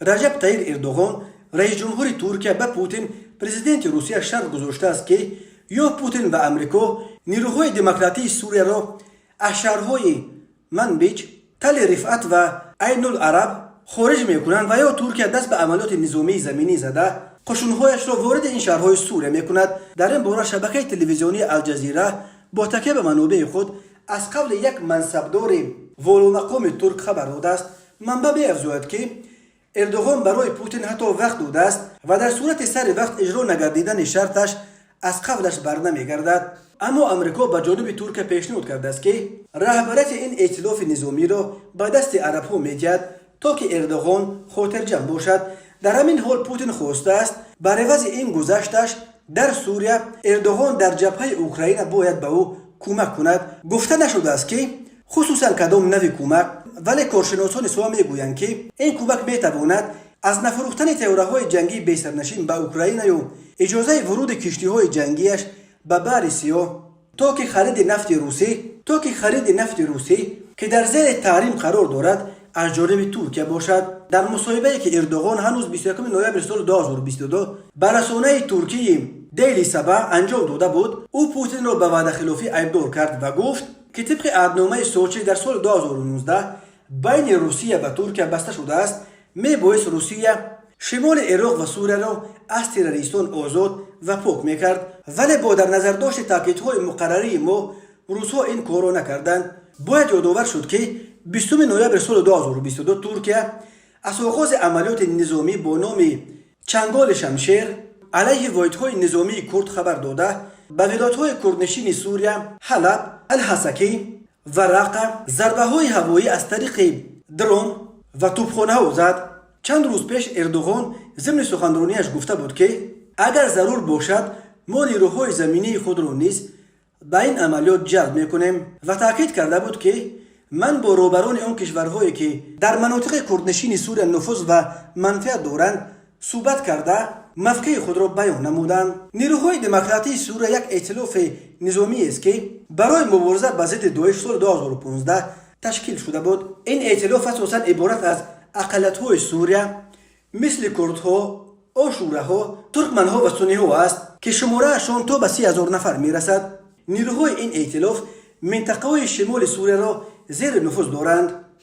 رجب طیب اردوغان رئیس جمهور ترکیه به پوتین پرزیدنت روسیه شرط گذاشته است که یا پوتین و امریکا نیروهای دموکراتی سوریه را از شهرهای منبج، تل رفعت و عین العرب خارج میکنند و یا ترکیه دست به عملیات نظامی زمینی زده قشونهایش را وارد این شهرهای سوریه میکند. در این باره شبکه تلویزیونی الجزیره با تکیه به منابع خود از قول یک منصبدار والامقام ترک خبر داده است. منبع می‌افزاید که اردوغان برای پوتین حتی وقت داده است و در صورت سر وقت اجرا نگردیدن شرطش از قولش برنمیگردد. اما امریکا به جانب ترکیه پیشنهاد کرده است که رهبریت این ائتلاف نظامی را به دست عرب‌ها می‌دهد تا که اردوغان خاطرجمع باشد. در همین حال پوتین خواسته است بر عوض این گذشتش در سوریه اردوغان در جبهه اوکراین باید به او کمک کند. گفته نشده است که خصوصا کدام نوع کمک، ولی کارشناسان سوا میگویند که این کمک میتواند از نفروختن تیاره‌های جنگی بی‌سرنشین به اوکراین یا اجازه ورود کشتی‌های جنگیش به بحر سیاه تا که خرید نفت روسی که در زیر تحریم قرار دارد از جانب ترکیه باشد. در مصاحبه‌ای که اردوغان هنوز 21 نوامبر سال 2022 به رسانه ترکیه دیلی سبا انجام داده بود، او پوتین را به وعده خلافی عیبدار کرد و گفت که طبق عهدنامه سوچی در سال 2019 بین روسیه و ترکیه بسته شده است، میبایست روسیه شمال عراق و سوریه را از تروریستان آزاد و پاک میکرد، ولی با در نظر داشت تاکیدهای مقرری ما روس‌ها این کار را نکردند. باید یادآور شد که 20 نوامبر سال 2022 ترکیه از آغاز عملیات نظامی با نام چنگال شمشیر علیه واحدهای نظامی کرد خبر داده به ولایت‌های کردنشین سوریه حلب، الحسکی و رقه ضربه‌های هوایی از طریق درون و توپخانه‌ها زد. چند روز پیش اردوغان ضمن سخنرانیش گفته بود که اگر ضرور باشد ما نیروهای زمینی خود را نیز به این عملیات جلب میکنیم و تاکید کرده بود که من با رهبران آن کشورهایی که در مناطق کردنشین سوریه نفوذ و منفعت دارند صحبت کرده موقع خود را بیان نمودند. نیروهای دموکراتی سوریه یک ائتلاف نظامی است که برای مبارزه با ضد داعش سال 2015 تشکیل شده بود. این ائتلاف اساساً عبارت از اقلیت‌های سوریه مثل کردها، آشورها، ترکمنها و سنی‌ها است که شماره‌شان تا به 30,000 نفر میرسد. نیروهای این ائتلاف منطقه‌های شمال سوریه را زیر نفوذ دارند.